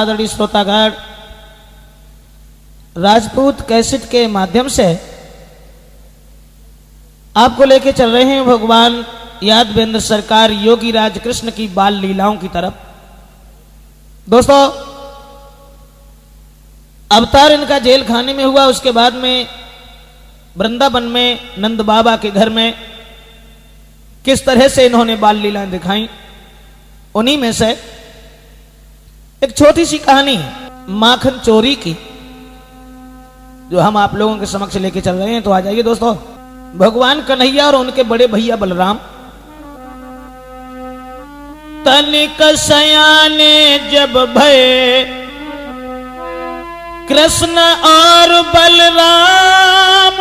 आदरणीय श्रोतागण, राजपूत कैसेट के माध्यम से आपको लेके चल रहे हैं भगवान यादवेंद्र सरकार योगी राज कृष्ण की बाल लीलाओं की तरफ। दोस्तों, अवतार इनका जेल खाने में हुआ, उसके बाद में वृंदावन में नंद बाबा के घर में किस तरह से इन्होंने बाल लीलाएं दिखाई, उन्हीं में से एक छोटी सी कहानी माखन चोरी की जो हम आप लोगों के समक्ष लेके चल रहे हैं। तो आ जाइए दोस्तों। भगवान कन्हैया और उनके बड़े भैया बलराम तनिक सयाने जब भये कृष्ण और बलराम,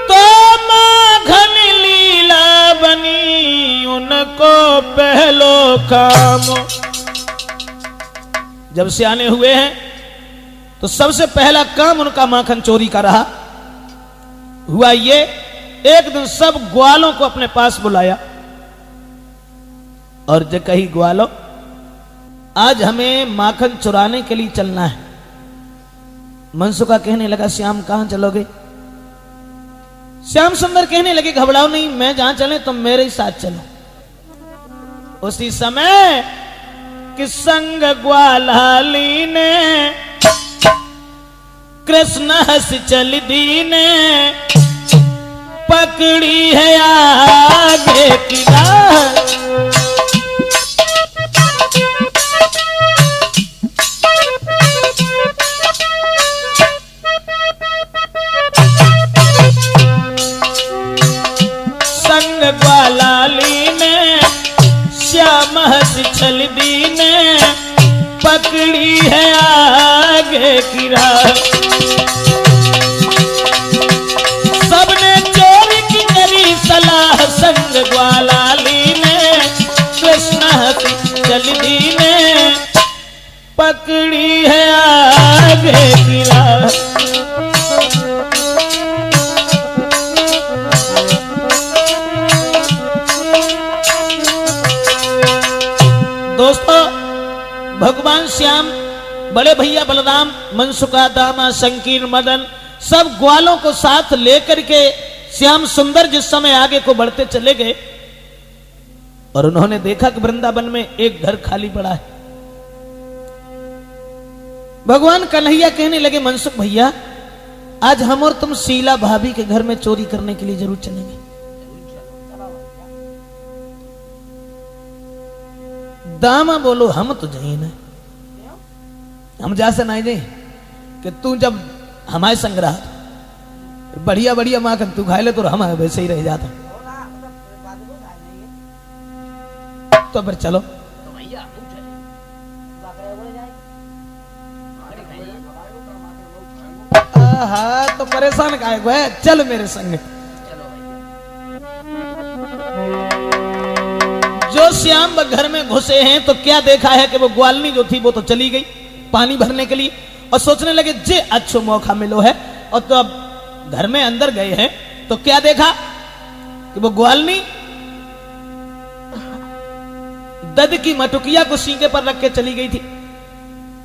तो माखन लीला बनी उनको पहलो काम। जब सियाने हुए हैं तो सबसे पहला काम उनका माखन चोरी का रहा। हुआ ये, एक दिन सब ग्वालों को अपने पास बुलाया और जो कही ग्वालों, आज हमें माखन चुराने के लिए चलना है। मनसुखा कहने लगा, श्याम कहां चलोगे? श्याम सुंदर कहने लगे, घबराओ नहीं, मैं जहां चले तुम मेरे ही साथ चलो। उसी समय कि संग ग्वालाली ने कृष्ण हंस चल दीने, पकड़ी है आगे की राह। संग ग्वालाली ने श्याम हंस चल दीने, पकड़ी है आगे की राह। सबने चोरी की करी सलाह, संग ग्वालाली ने कृष्ण हंस चल दीने, पकड़ी है आगे की राह। दोस्तों, भगवान श्याम, बड़े भैया बलराम, मनसुखा, दामा, संकीर्ण, मदन सब ग्वालों को साथ लेकर के श्याम सुंदर जिस समय आगे को बढ़ते चले गए और उन्होंने देखा कि वृंदावन में एक घर खाली पड़ा है। भगवान कन्हैया कहने लगे, मनसुख भैया, आज हम और तुम शीला भाभी के घर में चोरी करने के लिए जरूर चलेंगे। दामा बोलो, हम तो जाइए ना, हम जा से नहीं जाए कि तू जब हमारे संग रहा बढ़िया बढ़िया माखन तू खाए ले तो हम वैसे ही रह जाता। तो फिर चलो। हाँ, तो परेशान काहे को है, चल मेरे संग। जो श्याम घर में घुसे हैं तो क्या देखा है कि वो ग्वालनी जो थी वो तो चली गई पानी भरने के लिए, और सोचने लगे जे अच्छो मौका मिलो है। और तो अब घर में अंदर गए हैं तो क्या देखा कि वो ग्वालनी दद की मटुकिया को सींगे पर रख के चली गई थी।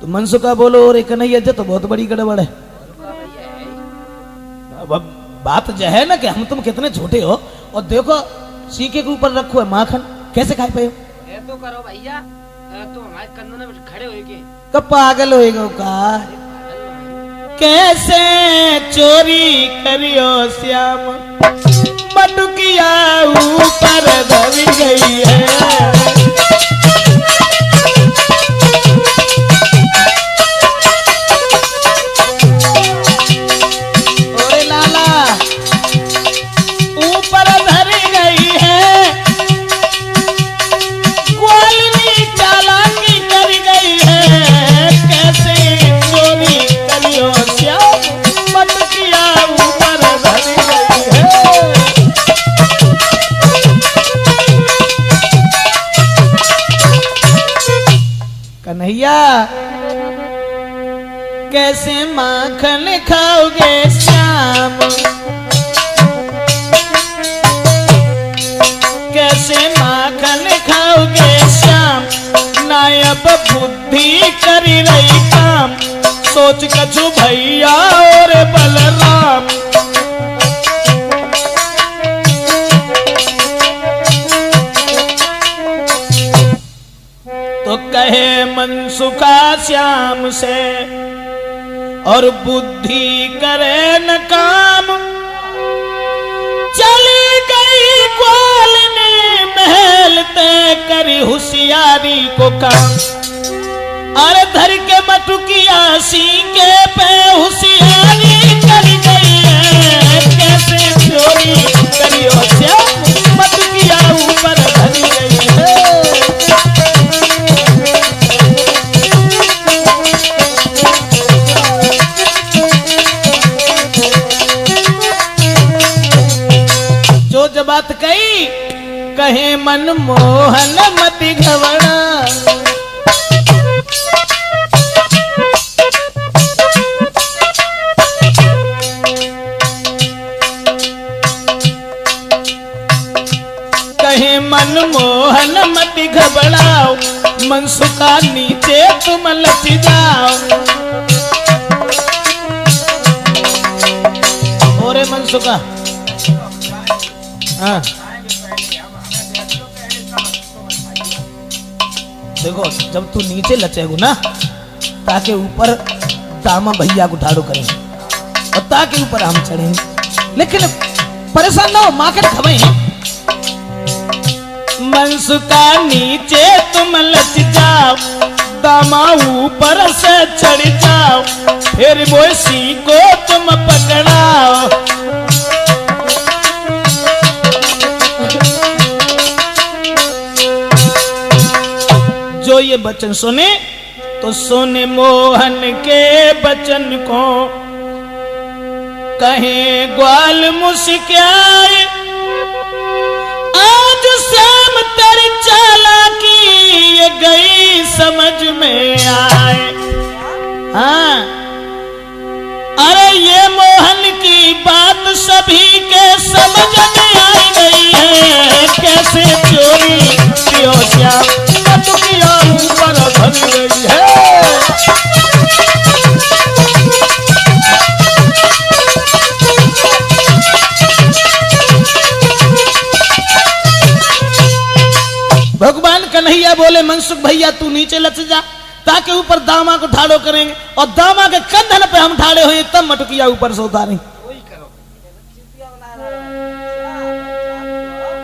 तो मनसुखा बोलो, और कन्हैया तो बहुत बड़ी गड़बड़ है। अब बात जो है ना कि हम तुम कितने छोटे हो और देखो सीके के ऊपर रखो है माखन, कैसे खाए पे हो? तो करो भैया, तो हमारे कंधों में खड़े होएंगे। कब पागल होएगा का? कैसे चोरी करियो श्याम, मटुकिया ऊपर दबी गई है। ओरे लाला, ऊपर धरी गई है, ग्वालनी चालाकी कर गई है। कैसे चोरी करियो श्याम, मटुकिया ऊपर धरी गई है। कन्हैया, कैसे माखन खाओगे श्याम, कैसे माखन खाओगे श्याम, नायब बुद्धि करी रही काम, सोच कछु भैया और बलराम। तो कहे मनसुखा श्याम से और बुद्धि करे न काम, चली गई ग्वालिनी महल तय करी होशियारी को काम। अरे धर के मटुकिया सींगे पे होशियारी करी गई है, कैसे चोरी करी होशियार मटुकिया ऊपर धरी गई है। जो जब बात कही कहे मनमोहन मति घबरा, कहे मनमोहन मति घबराओ, मनसुखा नीचे तुम लच जाओ। और मनसुखा हाँ देखो, जब तू नीचे लचेगू ना ताकि ऊपर दामा भैया को ठाड़ो करेंगे और ताकि ऊपर हम चढ़ेंगे, लेकिन परेशान ना हो, माँ के खबे हैं। मनसुखा नीचे तुम लच जाओ, दामा ऊपर से चढ़ जाओ, फिर वो सी को तुम पकड़ाओ। जो ये बचन सुने तो सोने मोहन के बचन को, कहे ग्वाल मुस्काए आज श्याम तेरी चालाकी ये गई समझ में आए। हाँ अरे ये मोहन की बात सभी के समझ में आई गई है, कैसे चोरी की होशियार मटुकिया ऊपर धर गई है। भगवान कन्हैया बोले मनसुख भैया तू नीचे लच जा ताकि ऊपर दामा को ठाड़ो करेंगे, और दामा के कंधन पे हम ठाड़े हुए तब मटुकिया ऊपर से उतारेंगे।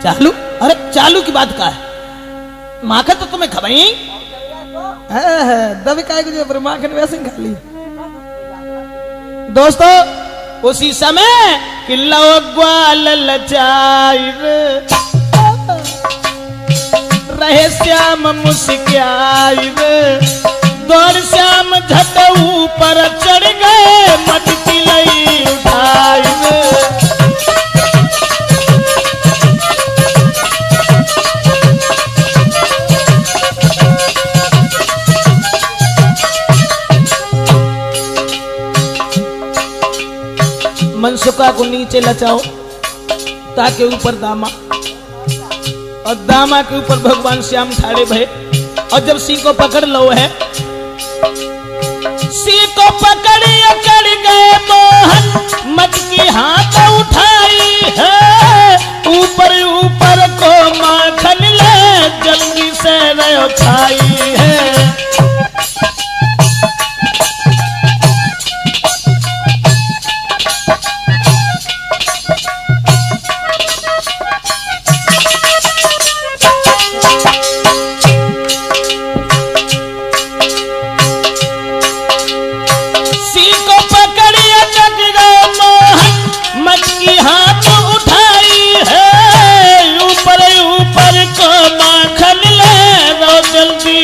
चालू, अरे चालू की बात का है, माँ का तो तुम्हें खबर ही दबे काय को माँ वैसे ही खा ली। दोस्तों उसी समय किल्ला ग्वाल लचाई रहे श्याम मुस्काई, दौड़ श्याम झट ऊपर चढ़ गए मटकी लई उठाई। मनसुखा को नीचे लचाओ ताकि ऊपर दामा, और दामा के ऊपर भगवान श्याम ठाड़े भये। और जब सिंह को पकड़ लो है, सिंह को पकड़ी चढ़ गए मोहन मटकी हाथ उठाई है, ऊपर ऊपर को माखन ले जल्दी से रहो छाई है।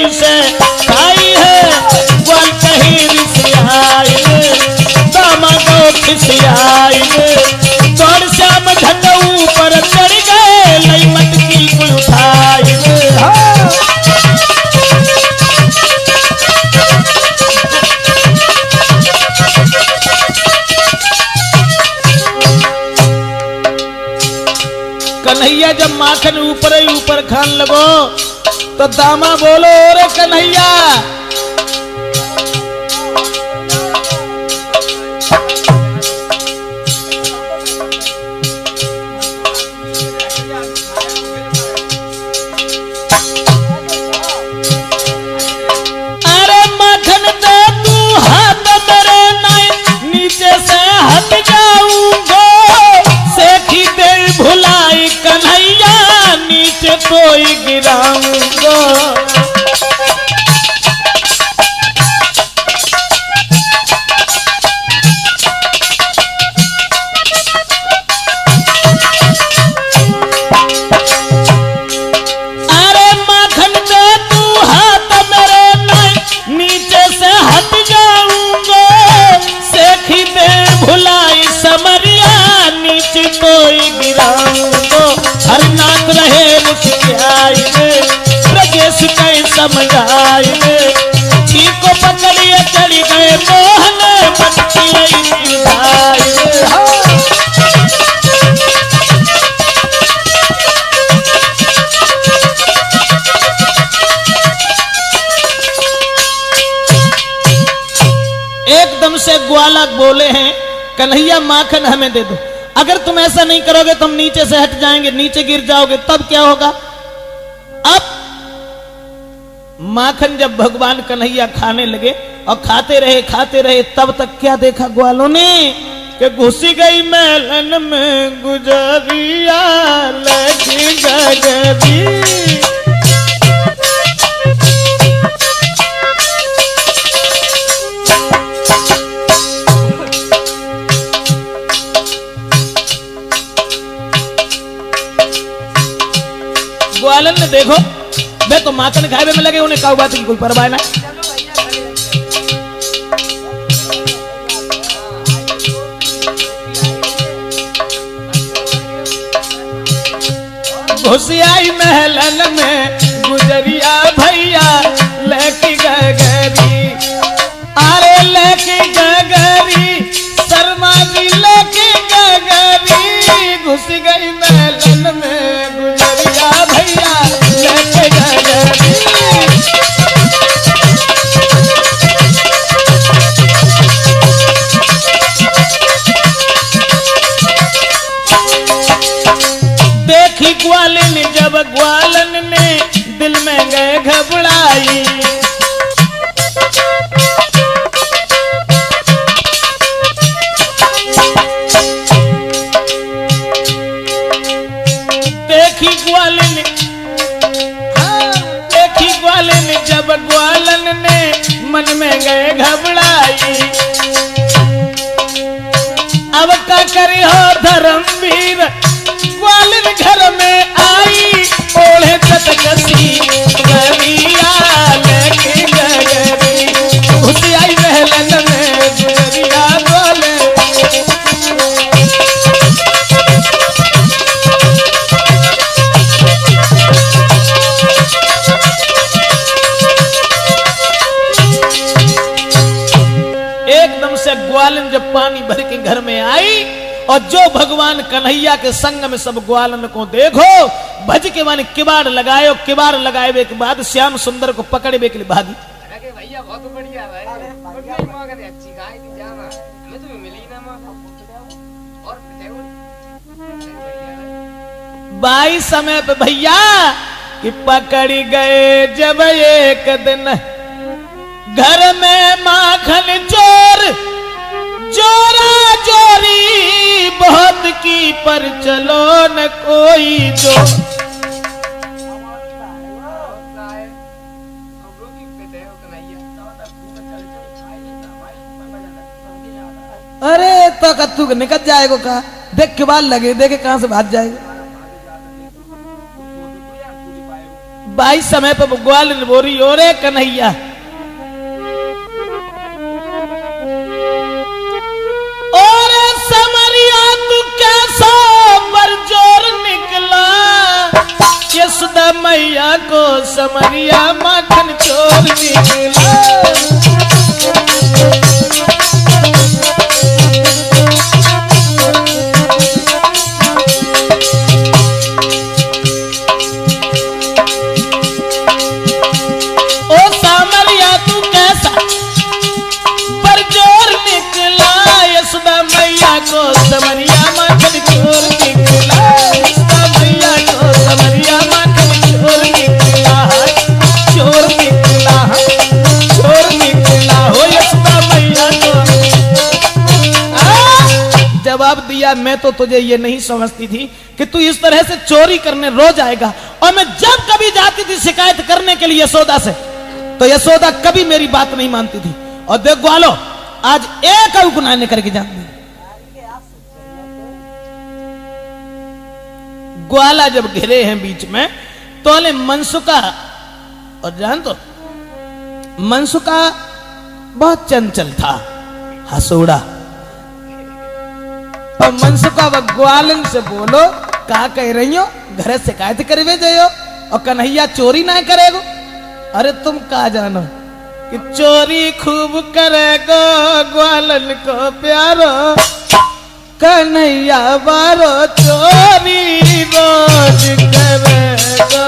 से जब माखन ऊपर ही ऊपर खान लगो तो दामा बोलो रे कन्हैया, अरे माखन दे तू हाथ मेरे नहीं नीचे से हट जाऊंगा, सेखी दे भुलाई कन्हैया नीचे कोई गिराऊंगा। अरे माखन दे तू हाथ मेरे नहीं नीचे से हट जाऊंगा, सेखी दे भुलाई समरिया नीचे कोई गिराऊंगा। हरनाथ रहे मुखियाई में ब्रजेश कई समझाई में, को पकड़िए चढ़ी गए मोहन मटकी भाई एकदम से ग्वाला बोले हैं कन्हैया माखन हमें दे दो, अगर तुम ऐसा नहीं करोगे तुम नीचे से हट जाएंगे, नीचे गिर जाओगे, तब क्या होगा। अब माखन जब भगवान कन्हैया खाने लगे और खाते रहे तब तक क्या देखा ग्वालों ने कि घुसी गई महलन में गुजरिया लगी गगरी। ग्वालन ने देखो वे तो माखन खाए में लगे, उन्हें काऊ बात की कोई परवाह ना। घुसियाई महलन में गुजरिया भैया लेकी गगरी, अरे लेकी गगरी शर्मा जी लेकी गगरी, घुस गई महलन में गुजरिया भैया लेके गगरी। देखी ग्वालन जब ग्वालन ने दिल में गए घबराई, देखी ग्वालन जब ग्वालन ने मन में गए घबराई, अब का करी हो धर्मवीर ग्वालन घर में आई, ओढ़े तटकसी गरिया लेके गगरी, घुसी आई महलन में गुजरिया बोले। एकदम से ग्वालन जब पानी भर के घर में आई और जो भगवान कन्हैया के संग में सब ग्वालन को देखो भज के माने किबाड़ लगाए, और किबाड़ लगाए के बाद श्याम सुंदर को पकड़े के लिए भागी। अरे भैया बहुत बढ़िया भाई, बढ़िया मां करे अच्छी गाय थी जाना, हमें तो मिली ना मां और बाई समय पे भैया कि पकड़ी गए जब एक दिन घर में माखन चोर, जोरा जोरी बहुत की पर चलो न कोई जो। अरे तो कत्तू निकल जाएगा का, देख के बाद लगे देखे कहां से भाग जाएगा। 22 समय पर ग्वालन बोरी और कन्हैया और समरिया तू कैसा बरजोर निकला, यशोदा मैया को समरिया माखन चोर निकला। जवाब दिया, मैं तो तुझे ये नहीं समझती थी कि तू इस तरह से चोरी करने रोज आएगा। और मैं जब कभी जाती थी शिकायत करने के लिए यशोदा से, तो यशोदा कभी मेरी बात नहीं मानती थी। और देख ग्वालो, आज एक और गुनाह नहीं करके जाती। ग्वाला जब घिरे हैं बीच में, तो अले मनसुका, और जान तो मनसुका बहुत चंचल था, हसूड़ा। और मनसुका व ग्वालन से बोलो, का कह रही हो, घर शिकायत करवे जाओ और कन्हैया चोरी ना करेगो। अरे तुम का जानो कि चोरी खूब करेगो ग्वालन को प्यारो, कन्हैया बारो चोरी रोज करेगो।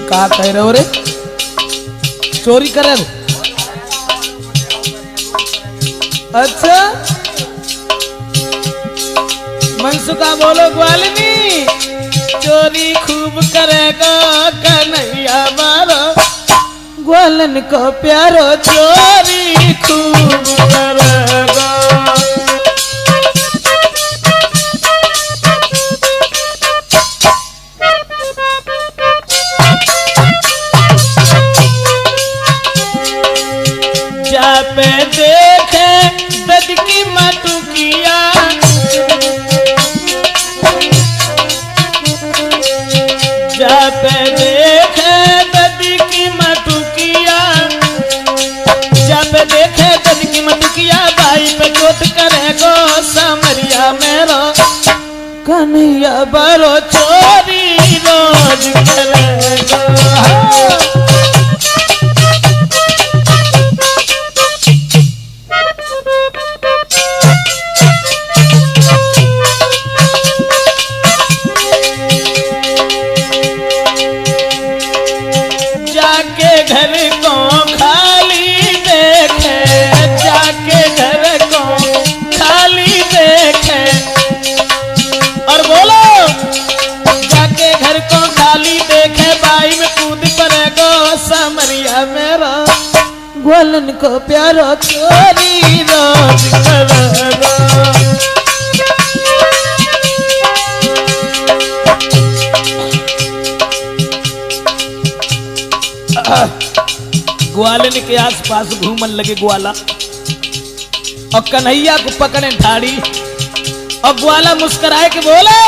का कह रहे हो रे, चोरी करे? अच्छा, मनसुका बोलो ग्वालिनी, चोरी खूब करेगा कन्हैया मारो, ग्वालन को प्यारो चोरी खूब करेगा। पे देखे दद की मटुकिया, जा पे देखे दद की मटुकिया, जा पे देखे दद की मटुकिया, भाई पे चोट करेगो समरिया मेरो, कन्हैया बरो चोरी रोज करेगो। घर को खाली देखे, जाके घर को खाली देखे, और बोलो जाके घर को खाली देखे, बाई में कूद पड़ेगो समरिया मेरा, ग्वालन को प्यारो चोरी रोज करेगो। ग्वालन के आसपास घूमन लगे ग्वाला, और कन्हैया को पकड़े ठाड़ी, और ग्वाला मुस्कुराए के बोले,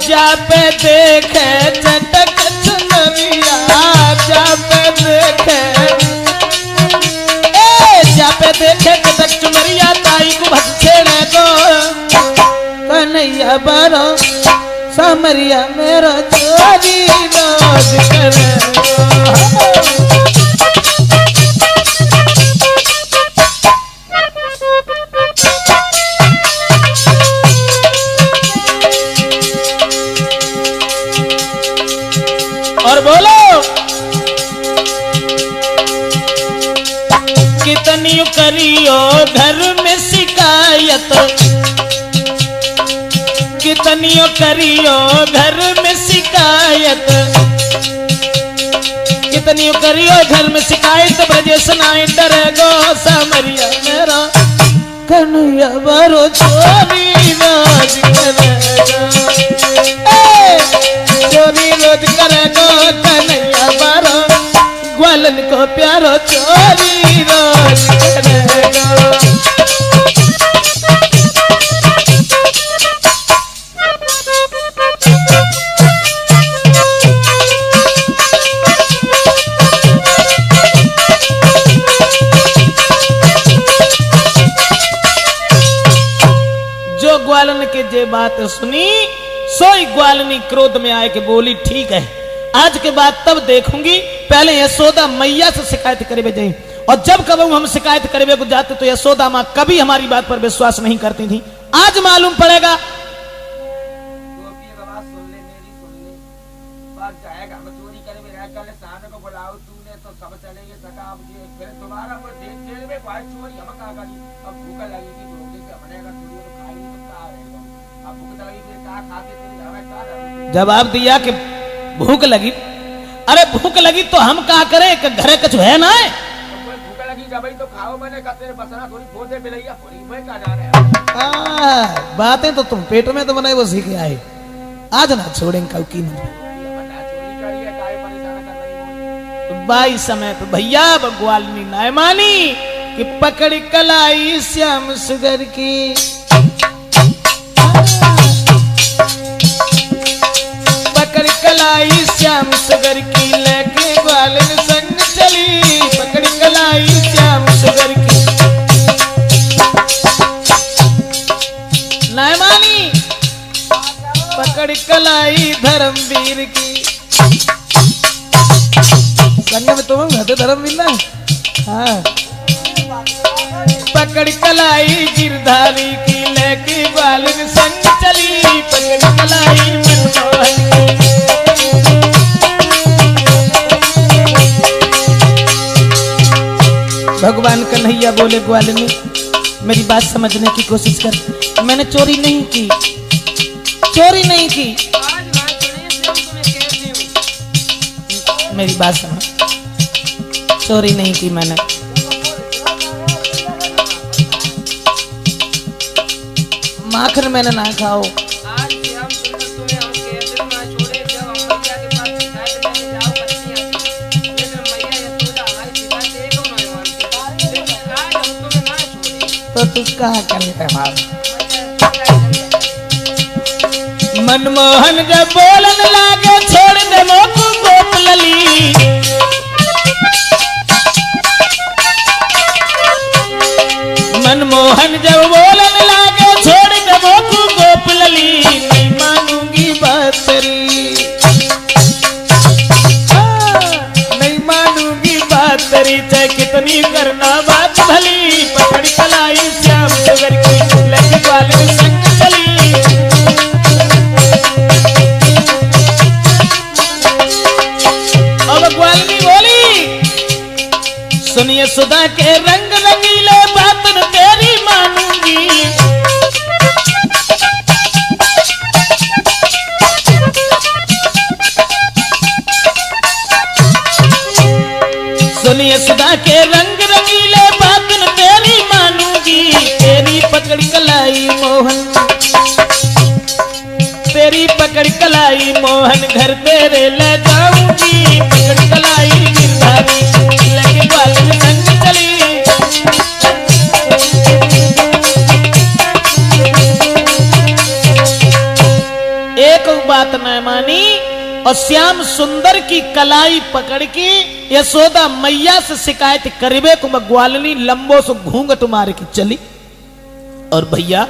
जा पे देखे चटक चुनरिया, जा पे देखे, जा पे देखे चटक चुनरिया, ताई को भस छेड़े दो, कन्हैया बरो समरिया मेरा चोरी रोज करेगो। और बोलो कितनी करियो घर में शिकायत, कितनी करियो घर में शिकायत, कितनी करियो घर में शिकायत, ब्रजेश नाई डरेगो समरिया मेरा, कन्हैया बरो चोरी रोज करेगो। चोरी रोज करेगो कन्हैया बरो, ग्वालन को प्यारो चोरी रोज करेगो। ग्वालन के जे बात सुनी, सोई ग्वालनी क्रोध में आए के बोली, ठीक है आज के बाद तब देखूंगी, पहले यशोदा मैया से शिकायत करे जाए, और जब कभी हम शिकायत करे को जाते तो यशोदा माँ कभी हमारी बात पर विश्वास नहीं करती थी। आज मालूम पड़ेगा। चोरी करे राव तूने तो सब चलेंगे सका अब ये फिर दोबारा वो देख जेल में भाई चोरी हम का करी अब भूख लगी थी रोटी से हमने का चोरी तो खाई तो का रहेगा अब भूख लगी फिर का खाते थे हमें का जवाब दिया कि भूख लगी। अरे भूख लगी तो हम क्या करें कि घरे कुछ है ना है? भूख लगी जब तो खाओ मैंने कहते बसना थोड़ी फोड़ दे मिलैया थोड़ी मैं का जा रहे बातें तो तुम पेट में तो बनाए वो सीख आए, आज ना छोड़ेंगे कल की चोरी करिए काय परेशान कर रही हो बाई समय पे भैया बग्वालनी नाय मानी कि पकड़ कलाई श्याम सुगर की, पकड़ कलाई श्याम सुगर की लेके ग्वालन संग चली, पकड़ कलाई श्याम सुगर की नाय मानी, पकड़ कलाई धर्मवीर की। संग में तुम्हें कहते धर्मवीर ना, हाँ पकड़ कलाई गिरधारी की लेके बालन संग चली, पकड़ कलाई मनमोहन की। भगवान कन्हैया बोले ग्वालिनी मेरी बात समझने की कोशिश कर, मैंने चोरी नहीं की, चोरी नहीं की, मेरी बात समझ, चोरी नहीं की मैंने। माखन मैंने ना खाओ, आज से हम तुम्हें हम कहते ना छोड़े जब हम मैया के पास शिकायत लेने जाओ बच्ची आती लेकिन मैया ये पूजा हमारी शिकायत एक हो नहीं मानती लेकिन आज हम तुम्हें ना छोड़े तो तू कहा करे बाप। मनमोहन जब बोलन लागे छोड़ दे मोकू गोप लली, मनमोहन जब बोलन लागे छोड़ दे मोकू गोप लली, नहीं मानूंगी बात तेरी, नहीं मानूंगी बात तेरी चाहे कितनी करना बात भली, पकड़ कलाई श्याम सुगर की लेके ग्वालिन संग चली। अब ग्वालिनी बोली सुनिए सुधा के रंग रंगीले बात न तेरी मानूंगी, सुनिए सुधा के रंग रंगीले बात न तेरी मानूंगी, तेरी पकड़ कलाई मोहन, तेरी पकड़ कलाई मोहन घर तेरे ले जाऊंगी, पकड़ कलाई गिरधारी लेके ग्वालिन संग चली। एक बात न मानी और श्याम सुंदर की कलाई पकड़ के यशोदा मैया से शिकायत करीबे को ग्वालिनी लंबो से घूंघट मार के चली। और भैया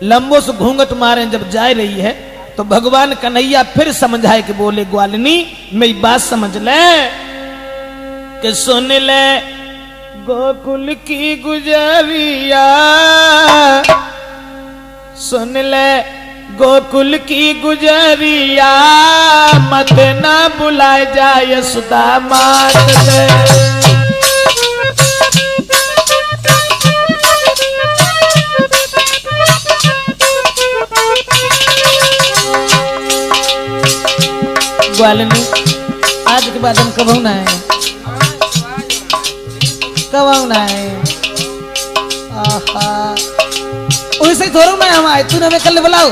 लंबो से घूंघट मारे जब जा रही है तो भगवान कन्हैया फिर समझाए कि बोले ग्वालिनी मेरी बात समझ ले कि सुन ले गोकुल की गुजरिया, सुन ले गोकुल की गुजरिया, मत ना बुलाए जाए सुधा मात ले। ग्वालिनी आज के बाद हम कब ना है, कब ना है, आहा वैसे थोड़ा मैं हम आए तूने हमें कल बुलाओ,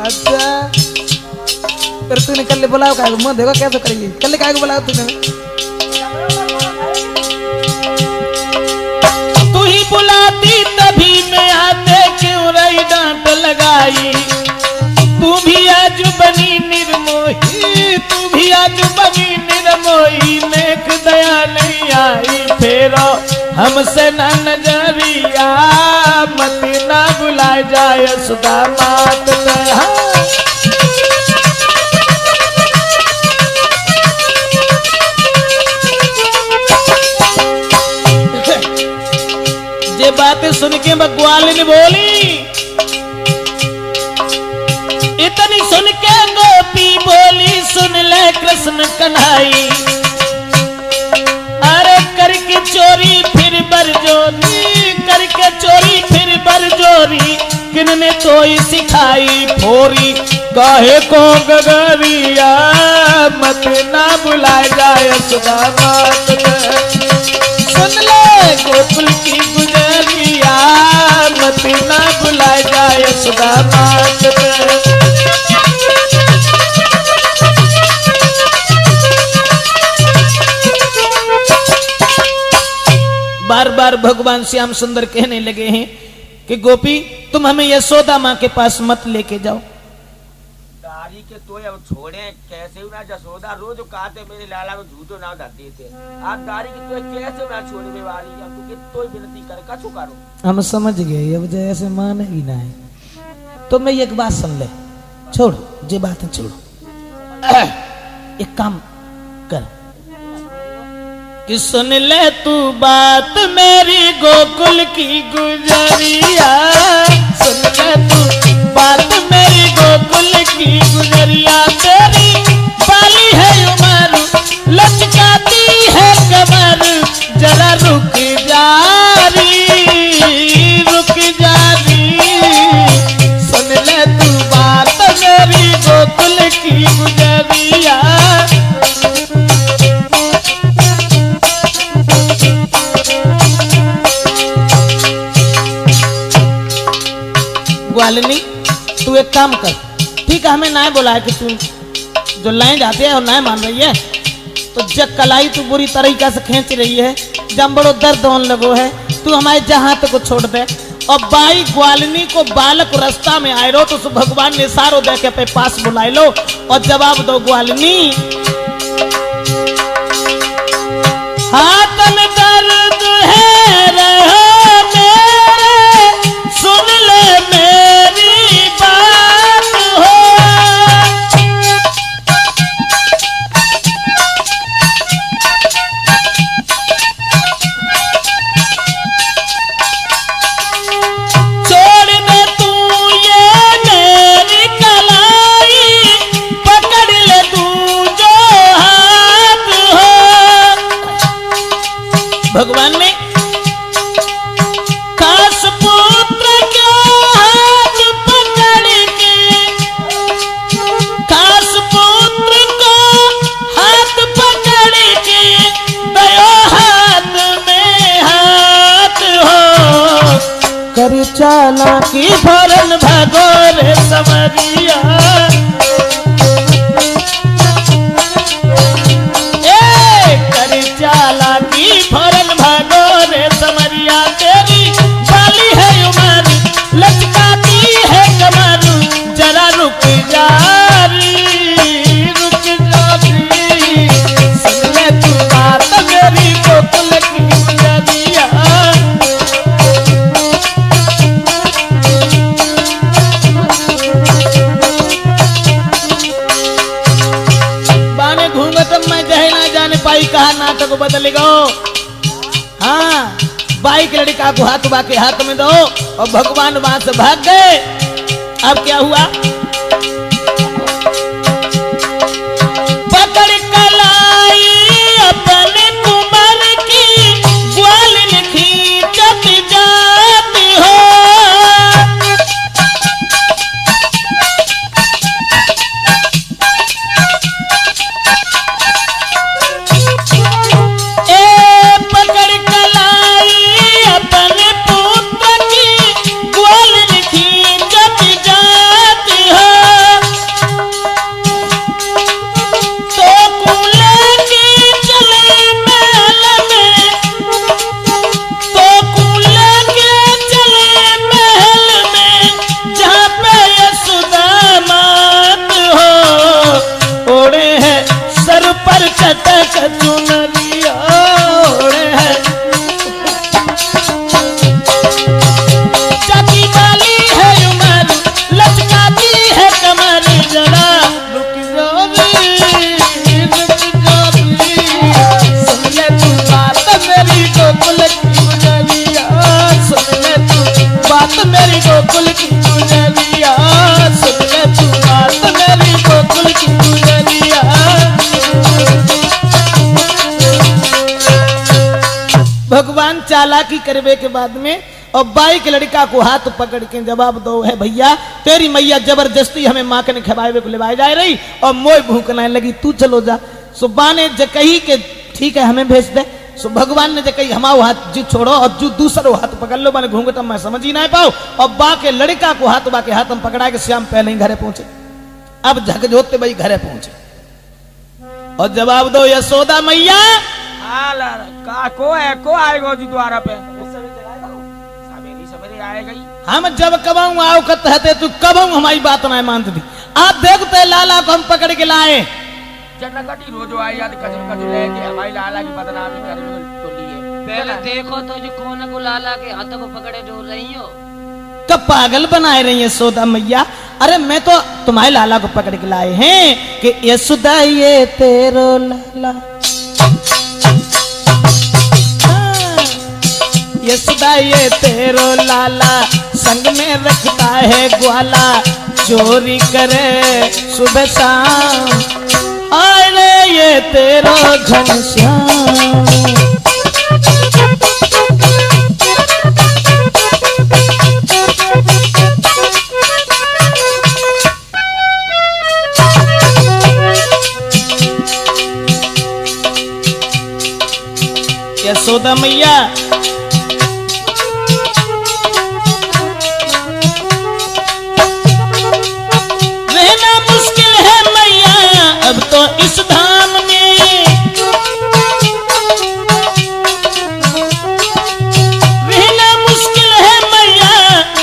अच्छा फिर तूने कल बुलाओ क्या मुँह देखो कैसे करेगी, कल क्या बुलाओ तूने, तू ही बुलाती तभी मैं आते क्यों रही डांट लगाई, तू भी आज बनी निर्मोही, तू भी आज बनी निर्मोही, नेक दया नहीं आई फेरो हमसे न नजरिया, मत ना बुलाए जाए सुधा मात ले। ये बातें सुन के ग्वालिनी बोली इतनी सुन के गोपी बोली, सुन ले कृष्ण कन्हई, अरे करके चोरी फिर बरजोरी, करके चोरी फिर बरजोरी, किनने तो ही सिखाई फोरी, काहे को गगरिया मत ना बुलाए जाए सुदामा। सुन ले गोकुल की गुजरिया, मत ना बुलाए जाए सुदामा। बार बार भगवान श्याम सुंदर कहने लगे हैं कि गोपी तुम हमें यशोदा माँ के पास मत लेके जाओ। दारी के तो अब छोड़े कैसे ना, जसोदा रोज कहते मेरे लाला को झूठो ना जाते थे, आप दारी के तो कैसे ना छोड़ने वाली, अब तो तो विनती कर कछु करो। हम समझ गए, अब जैसे मानेगी ना है तो मैं एक बात सुन ले, छोड़ जे बात है छोड़ो, एक काम कर कि सुन ले तू बात मेरी गोकुल की गुजरिया, सुन ले तू बात मेरी गोकुल की गुजरिया, तेरी बाली है उमर लचकाती है कमर, जरा रुक जारी, रुक जारी, सुन ले तू बात मेरी गोकुल की गुजरिया। ग्वालिनी तू एक काम कर, ठीक है हमें ना बुलाया कि तू जो लाइन जाते है और ना मान रही है, तो जग कलाई तू बुरी तरीका से खींच रही है, जब बड़ो दर्द होने लगो है, तू हमारे जहां तक को छोड़ दे। और बाई ग्वालिनी को बालक रास्ता में आए रो तो भगवान ने सारो दे के पास बुलाए लो और जवाब दो ग्वालिनी, हाथ में दर्द है रहो मेरे, सुन ले मेरी बात हो, छोड़ दे तू ये मेरी कलाई, पकड़ ले तू जो हाथ हो। भगवान ने खास पुत्र के हाथ पकड़ के, खास पुत्र को हाथ पकड़ के, दयो हाथ में हाथ हो, कर चालाकी भरन भगोरे समरिया, कर चालाकी भरन भगोरे समरिया, तेरी बाली है उमर लचकाती है कमर, जरा रुक जारी, रुक जारी, सुन ले तू बात मेरी गोकुल की गुजरिया। बाने घूंघट में जहे ना जाने पाई कहा नाटक बदलेगा। हाँ बाइक लड़का को हाथ बाके हाथ में दो और भगवान वहां से भाग गए। अब क्या हुआ, पकड़ कलाई अपने कुमार की, ग्वालिन खींचत जाती हो, मेरी गोकुल की गुजरिया, सुन ले तू बात चालाकी करवे के बाद में और बाई के लड़का को हाथ पकड़ के जवाब दो है भैया तेरी मैया जबरदस्ती हमें माखन खिलावे को ले जाए रही और मोय भूखने लगी, तू चलो जा। सो बा ने कही के ठीक है हमें भेज दे। सो भगवान ने कही हमारो हाथ जो छोड़ो और जो दूसरो हाथ पकड़ लो, मैंने घूंघट मैं समझ ही ना पाओ और बा के लड़का को हाथ बा के हाथ में पकड़ा के श्याम पहले ही घरे पहुंचे। अब झकझोरते भाई घरे पहुंचे और जवाब दो यशोदा मैया को है को आएगा जी द्वारा पे सवेरे सवेरे आएगा ही। हम जब कबाऊ आओ कहते तू कबाऊ हमारी बात ना मानती थी। आप देखते लाला को हम पकड़ के लाए चटकटी रोजो आई याद कजर कजर लेके हमारी लाला की बदनामी करने तो लिए। पहले देखो तो जो कौन को लाला के हाथों को पकड़े डोल रही हो, कब पागल बनाए रही है यशोदा मैया। अरे मैं तो तुम्हारे लाला को पकड़ के लाए हैं कि यशोदा ये तेरो लाला, यशोदा ये तेरो लाला संग में रखता है ग्वाला, चोरी करे सुबह शाम, अरे ये तेरो घनश्याम। यशोदा मैया रहना मुश्किल है मैया अब तो इस धाम में, रहना मुश्किल है मैया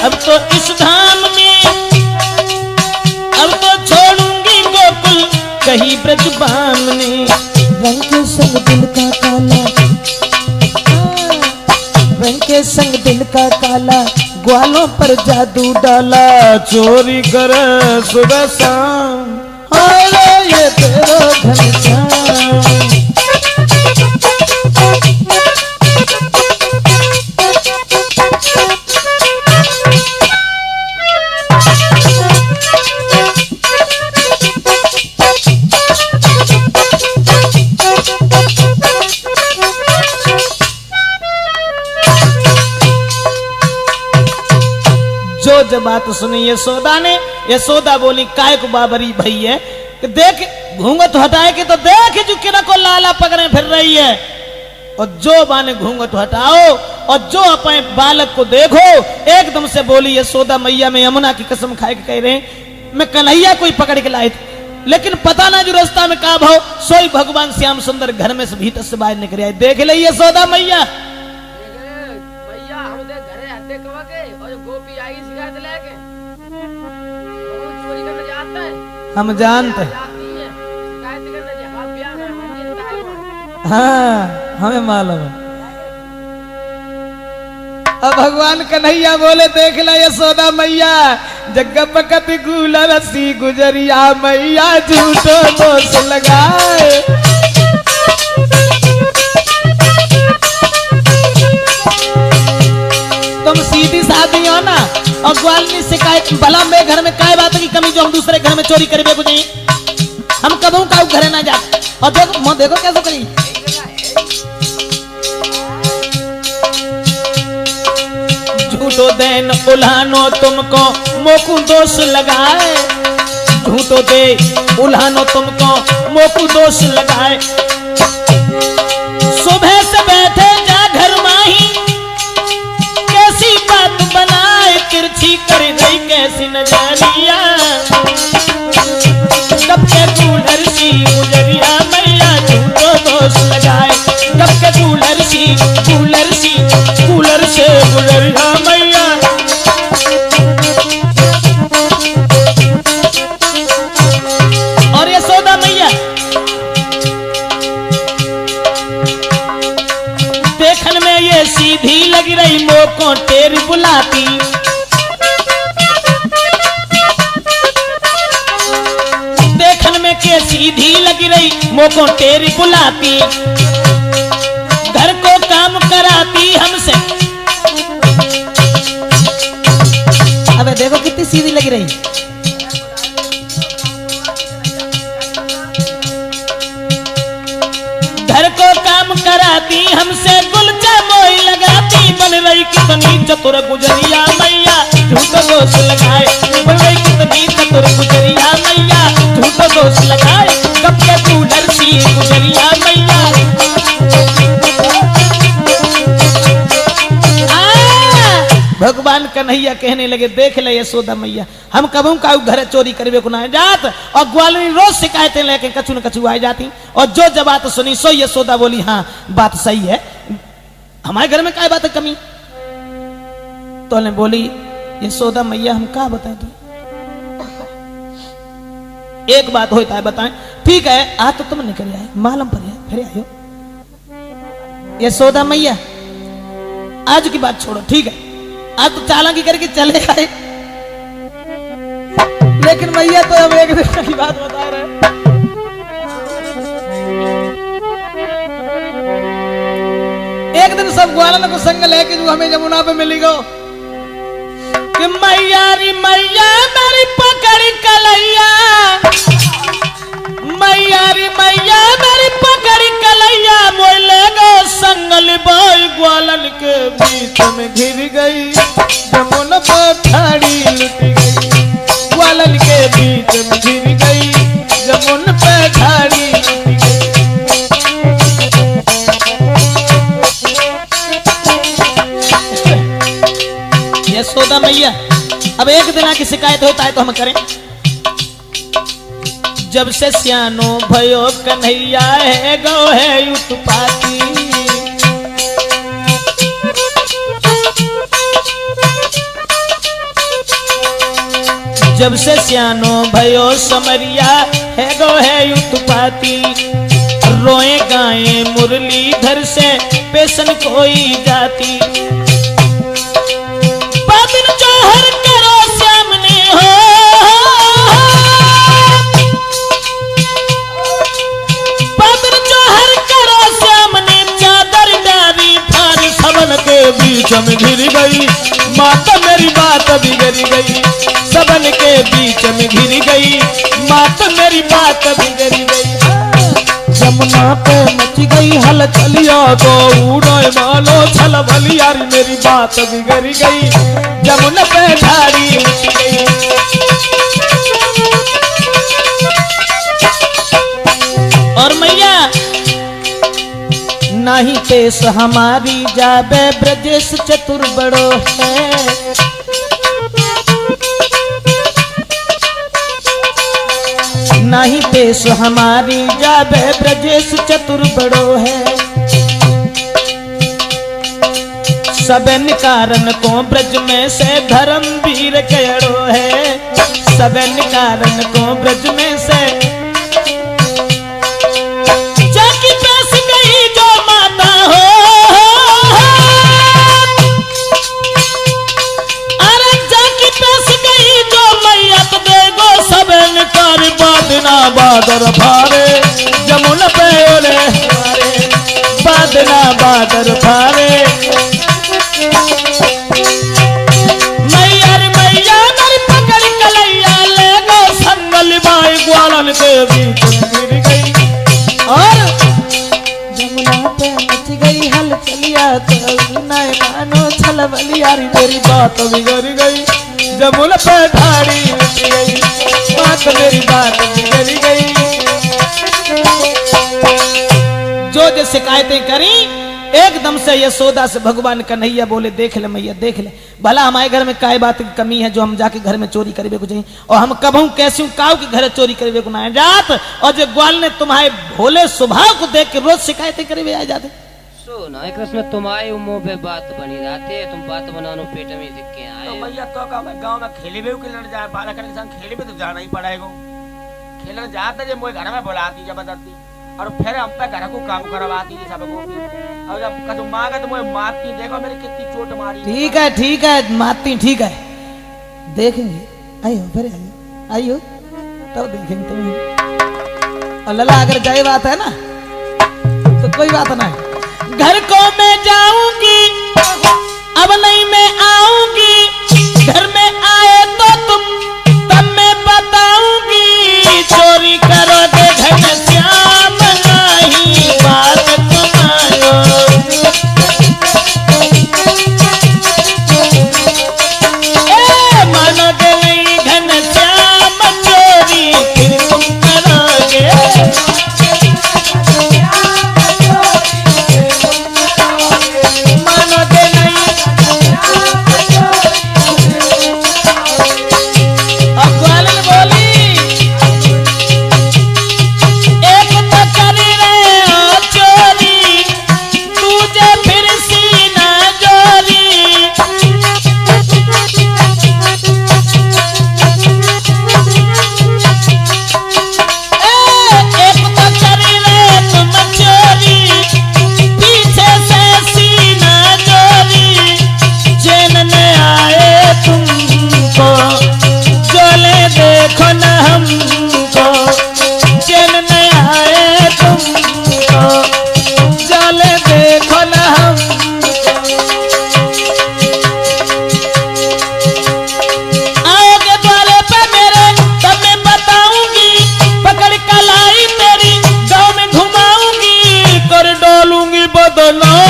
अब तो इस धाम में, अब तो छोड़ूंगी गोकुल कहीं ब्रज बामने। रंग के संग दिल का काला, रंग के संग दिल का काला, ग्वालों पर जादू डाला, चोरी करे सुबह शाम, अरे ये तेरा घनश्याम। जो जब बात सुनी यशोदा ने, यशोदा बोली काय को बाबरी भई है कि देख घूंघट हटाए के तो देख जो किरा को लाला पकड़े फिर रही है, और जो बाने घूंघट हटाओ और जो अपने बालक को देखो। एकदम से बोली यशोदा मैया मैं यमुना की कसम खाए के कह रहे मैं कन्हैया कोई पकड़ के लाए थे, लेकिन पता ना जो रास्ता में का भाव सोई भगवान श्याम सुंदर घर में से भीतर से बाहर निकल आए। देख ले यशोदा मैया हम जानते हाँ हमें मालूम है। अब भगवान कन्हैया बोले देख ला यशोदा मैया जग पकत गुला रसी गुजरिया मैया झूठो दोष लगाए। तुम सीधी साधी हो ना और ग्वाल ने शिकायत भला मेरे घर में काय बात की कमी जो हम दूसरे घर में चोरी करेंगे कुछ नहीं, हम कबू का घर ना जा। और देखो देखो कैसे करी झूठो देन उल्हानो तुमको मोकू दोष लगाए, झूठो दे उल्हानो तुमको मोकू दोष लगाए। सुबह से बैठे जा घर माही कैसी बात बनाए, तिरछी कर गई कैसी नजरिया, कब के दूल्हर सी गुजरिया मैया झूठो दोष लगाए, कब के दूल्हर सी कूलर से गुजरिया मैया। और यशोदा मैया देखन में ये सीधी लग रही मोको टेर बुलाती, देखन में के सीधी लग रही मोको टेर बुलाती, घर को काम कराती हमसे। अबे देखो कितनी सीधी लग रही, घर को काम कराती हमसे, गुलचा मोई लगाती गई कितनी चतुर गुजरिया मैया झूठो दोष लगाए, बन गई कितनी चतुर गुजरिया मैया झूठो दोष लगाए, कब के तू डरती गुजरिया मैया। भगवान कन्हैया कहने लगे देख ले यशोदा मैया, हम कबू का घर चोरी करवे को ना जात, और ग्वालिनी रोज शिकायतें लेके कछु न कछु आ जाती, और जो जब बात सुनी सो यशोदा बोली हाँ बात सही है, हमारे घर में क्या बात है कमी। तो ने बोली यशोदा मैया हम क्या बताएं तू, एक बात होता है बताएं। ठीक है आज तो तुम निकल आए मालूम पर है फिर आयो। यशोदा मैया आज की बात छोड़ो, ठीक है आज तो चालाकी करके चले आए, लेकिन मैया तो अब एक दिन की बात बता रहे हैं। एक दिन सब ग्वालन को संग लेके जो हमें यमुना पे मिली गो कि मैया री मैया मेरी पकड़ी कलैया, मैया री मैया मेरी पकड़ी कलैया, मोले गो संगल बोई ग्वालन के बीच में घिर गई, जमुना पठाड़ी लुट गई, ग्वालन के बीच में घिर गई, जमुना पठाड़ी लुट गई। यशोदा मैया अब एक दिन की शिकायत होता है तो हम करें। जब से सियानो भयो कन्हैया है गो है उत्पाती, जब से सियानो भयो समरिया है गो है उत्पाती, रोए गाए मुरलीधर से पेशन कोई जाती, बाबिन जौहर करो सामने हो, बाबिन जौहर करो सामने, चादर डारी फार सबन के बीच में घिर गई, माता मेरी बात बिगड़ गई, सबन के बीच में घिर गई, माता मेरी बात बिगड़ गई। जमुना पे मच गई हलचलिया तो उड़े मालो छल भलिया, मेरी बात बिगड़ गई, जमुना पे ठाड़ी उठ गई। और मैया नहीं पेश हमारी जाबे ब्रजेश चतुर बड़ो है, नहीं पेश हमारी जाबे ब्रजेश चतुर बड़ो है, सबन कारण को ब्रज में से धर्मवीर कड़ो है, सबन कारण को ब्रज में से जाकी पैस गई जो माता हो, अरे जाकी पैस गई जो मैया तो देगो सबन कार बादना बादर फारे, जमुना पे ओले मारे बादना बादर फारे, मैया रे मैया मेरी पकड़ कलैया ले गो संगल बाई ग्वालन के बीच में गिर गई, और जमुना पे मच गई हलचलिया तो ना मानो छल बलिया, मेरी बात बिगड़ गई, जमुना पे ठाड़ी उठ गई, बात मेरी बात बिगड़ गई। जो जो शिकायतें करी एकदम से यशोदा से भगवान कन्हैया बोले देख ले मैया देख ले, भला हमारे घर में काय बात की कमी है जो हम जाके घर में चोरी करवे को चाहिए, और हम कबहू कैसी काव के घर चोरी करवे को ना जात, और जो ग्वाल ने तुम्हारे भोले स्वभाव को देख के रोज शिकायतें करे आ जाते। सुन कृष्ण तुम्हारे मुंह पे बात बनी रहते, तुम बात बनानो पेट में दिक्के आए। तो भैया तो का गांव में खेले भी खेलने जाए, बालक के संग खेले भी तो जाना ही पड़ेगा, खेलने जाते जे मोए घर में बुलाती जबरदस्ती, और फिर हम पे घर को काम करवाती है सबको, और जब कदम मांगा तो मोए मारती, देखो मेरी कितनी चोट मारी। ठीक है मारती ठीक है, देखेंगे आइयो फिर आइयो तब देखेंगे तुम्हें, और लला अगर जय बात है ना तो कोई बात ना है, घर को मैं जाऊंगी अब नहीं मैं आऊंगी, घर में आए तो तुम तब मैं बताऊंगी, चोरी करोगे घनश्याम नहीं बात तुम्हारो,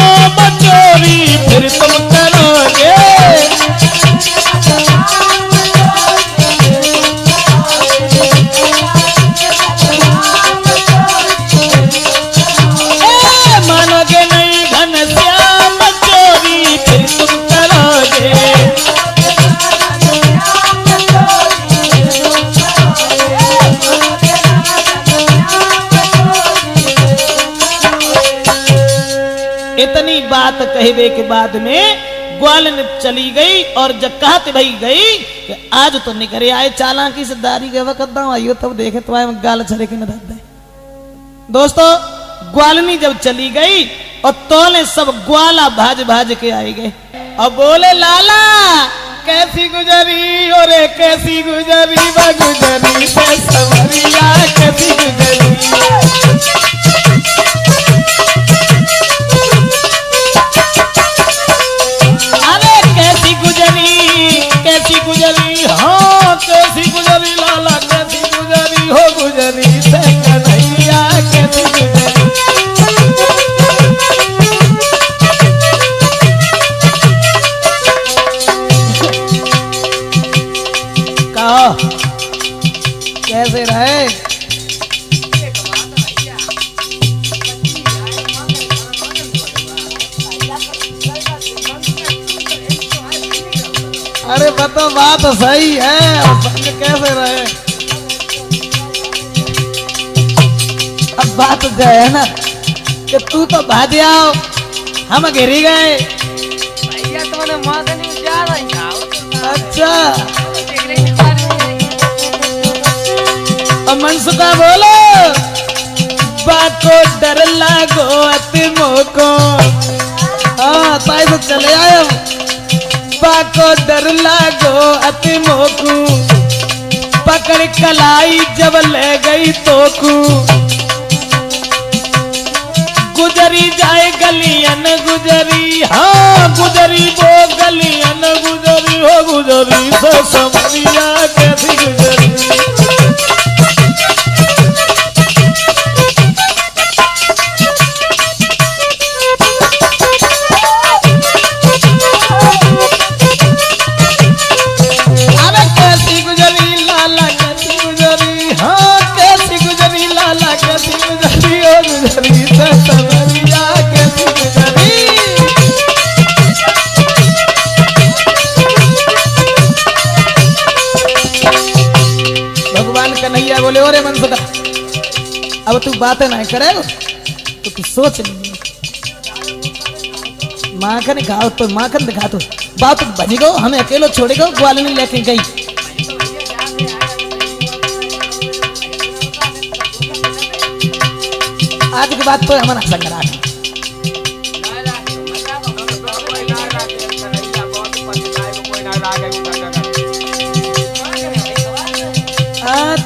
श्याम चोरी फिर तुम करोगे। मानोगे नहीं घनश्याम चोरी फिर तुम करोगे। इतनी बात कहने के बाद में ग्वालन चली गई और जब कहते भाई गई कि आज तो निकरे आए चालाकी से दारी के वक्त दाओ आइयो तब देखे तुम्हारे गाल छड़े के न रख दे। दोस्तों ग्वालनी जब चली गई और तोले सब ग्वाला भाज भाज के आए गए और बोले लाला कैसी गुजरी और कैसी गुजरी व गुजरी से सवरिया कैसी गुजरी। अरे कैसी गुजरी हाँ कैसी गुजरी लाला कैसी गुजरी हो गुजरी से कन्हैया कैसी गुजरी। कहो कैसे रहे। अरे बताओ बात सही है और संग कैसे रहे। अब बात जो है ना कि तू तो भाग आओ हम गिरी गए। भैया तुमने मौका नहीं जा रहा है। अच्छा अब मनसुखा बोलो बाको डर लागो अति मोको। हाँ ताई तो चले आए बाको डर लागो अति मोकू पकड़ कलाई जब ले गई तोकू। गुजरी जाए गलियन गुजरी हाँ गुजरी वो गलियन गुजरी हो गुजरी से समरिया कैसी गुजरी। भगवान कन्हैया बोले ओरे मनसुखा अब तू बातें नहीं करे तो तू सोच माखन खाओ तो माखन दिखा तो बात बजी गो हमें अकेलो छोड़ेगा ग्वालनी लेके गई। आज की बात तो हमारा संग्राम है।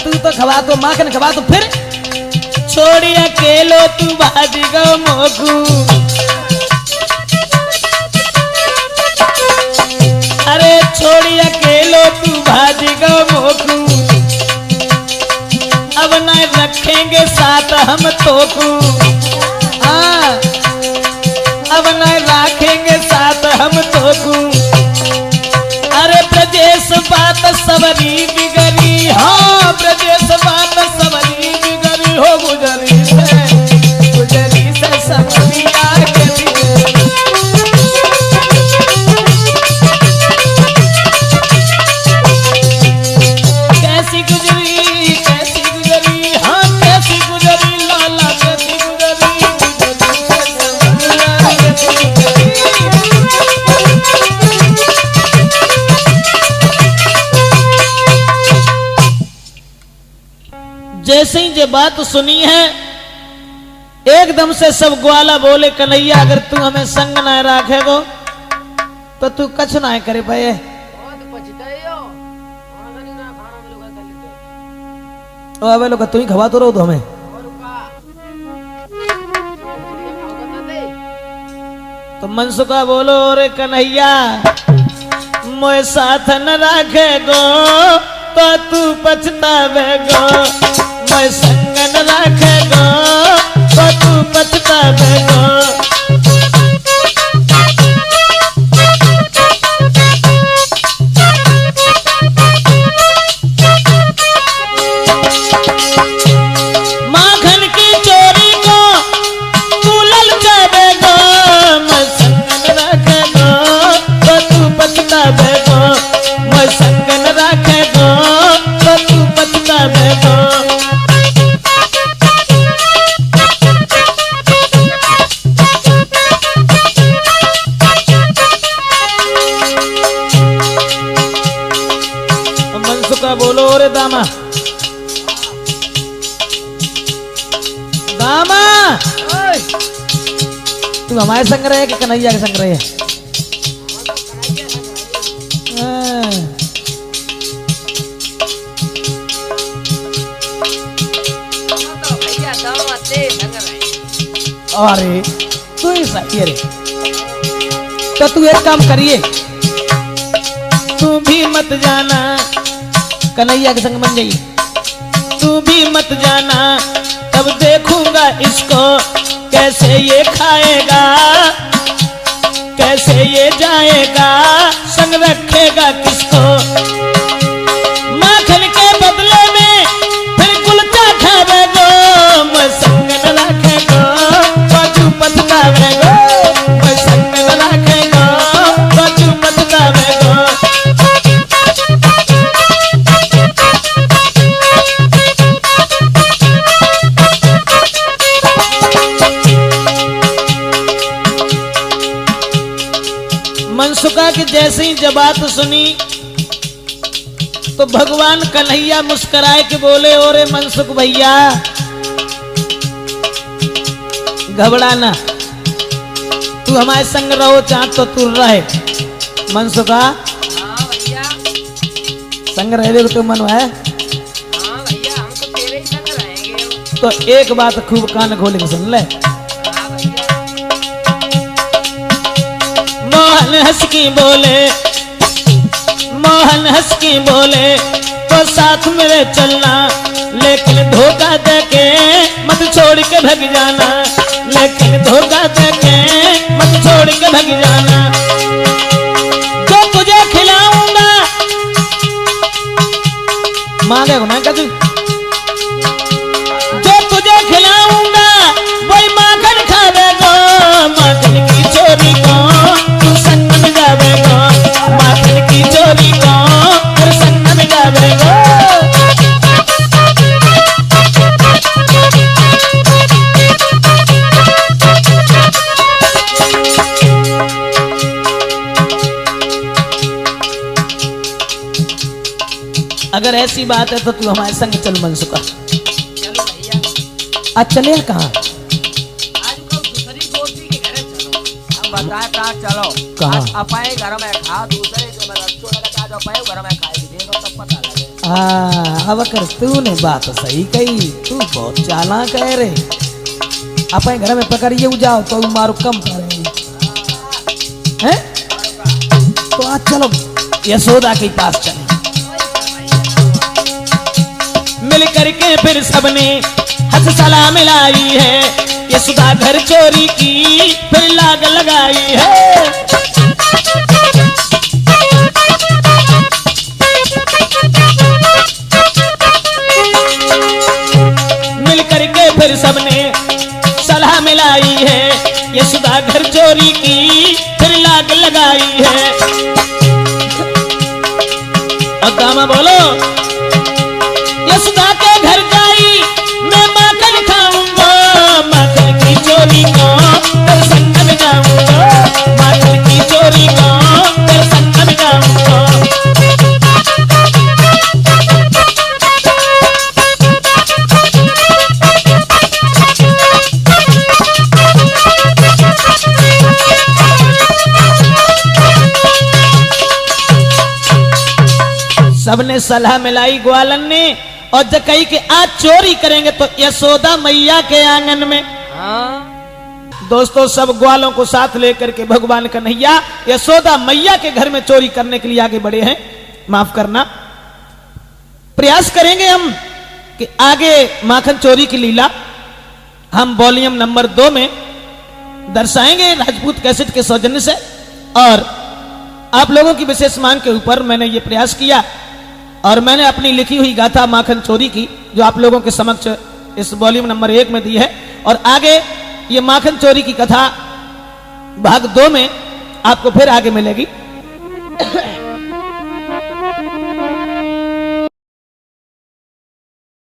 तू तो खवा तो माखन खवा तो फिर छोड़ी अकेलो तू भाजी गो मोकू। अरे छोड़ी अकेलो तू भाजी गो मोकू अब न रखेंगे साथ हम तोकू। हाँ अब न रखेंगे साथ हम तोकू। अरे ब्रजेश बात सबरी बिगड़ी हाँ ब्रजेश बात सबरी बिगड़ी हो गुजरी से समरिया कैसी गुजरी हाँ कैसी गुजरी लाला कैसी गुजरी जैसे ही ये बात सुनी है एकदम से सब ग्वाला बोले कन्हैया अगर तू हमें संग न रखेगो तो तू कछ ना करे पाए। ओ अबे लोग तू ही खवा तो रहो तो हमें तो मनसुखा बोलो रे कन्हैया मोए साथ न रखेगो तो तू पछतावेगो। मैं संग न रखेगो तो तू पछतावेगो। पछतावे गो, मैं संग न राखे गो तो तू पछतावे गो। मनसुखा बोलो रे दामा, दामा तू हमारे संग रहे कि कन्हैया के संग रहे? भैया दामाद से लग रहे। अरे तू ही सही रे, तो तू एक काम करिए, तू भी मत जाना कन्हैया के संग बन जाइए, तू भी मत जाना, तब देखूंगा इसको कैसे ये खाएगा, कैसे ये जाएगा, संग रखेगा किसको। माखन के बदले में फिर कुलचा खावेगो, मैं संग न रखेगो बाजू पछतावेगो, मैं संग न रखेगो बाजू पछतावेगो। मनसुखा की जैसे ही जब बात सुनी तो भगवान कन्हैया मुस्कुराए के बोले, ओरे मनसुख भैया घबराना, तू हमारे संग रहो चाँद तो तू रहे। मनसुखा हाँ भैया, संग रहे तो मन है, हाँ भैया हम तो तेरे ही संग रहेंगे। तो एक बात खूब कान खोल के सुन ले। हाँ भैया, मोहन हंस की बोले, मोहन हंस की बोले तो साथ मेरे चलना, लेकिन धोखा देके मत छोड़ के भग जाना, लेकिन धोखा देके मत छोड़ के भग जाना। जो तुझे खिलाऊंगा मांगे ना कभी, जो तुझे खिलाऊंगा वही माखन खावेगो, माखन की चोरी को तू संग में जावेगो, माखन की चोरी को फिर संग में जावेगो। अगर ऐसी बात है तो तू हमारे संग चल मनसुखा। चलो भैया, आज चले कहाँ? आज को दूसरी दोस्ती के घर चलो। हम बताए कहाँ चलो? कहाँ? आज अपाए घर में खा, दूसरे जो मैं रखो लगा आज अपाए घर में खाएगी, देखो तब पता लगे। अब कर तूने बात सही कही, तू बहुत चालाक है रे। अपने घर में पकड़िए जाओ तो मारो कम पड़ेगी, हैं? तो आज चलो यशोदा के पास चले, मिल करके फिर सबने हंस सलाह मिलाई है, यशोदा घर चोरी की फिर लाग लगाई है। मिल करके फिर सबने सलाह मिलाई है, यशोदा घर चोरी की फिर लाग लगाई है। अब दामा बोलो, यशोदा के घर जाई मैं माखन खाऊंगा, माखन की चोरी को फिर संग में जाऊंगा, माखन की चोरी को फिर संग में जाऊंगा। सबने सलाह मिलाई ग्वालन ने, और जकई के आज चोरी करेंगे तो यशोदा मैया के आंगन में। हाँ दोस्तों सब ग्वालों को साथ लेकर के भगवान कन्हैया यशोदा मैया के घर में चोरी करने के लिए आगे बढ़े हैं। माफ करना, प्रयास करेंगे हम कि आगे माखन चोरी की लीला हम वॉल्यूम नंबर 2 में दर्शाएंगे राजपूत कैसेट के सौजन्य से। और आप लोगों की विशेष मांग के ऊपर मैंने ये प्रयास किया और मैंने अपनी लिखी हुई गाथा माखन चोरी की जो आप लोगों के समक्ष इस वॉल्यूम नंबर 1 में दी है। और आगे ये माखन चोरी की कथा भाग 2 में आपको फिर आगे मिलेगी। है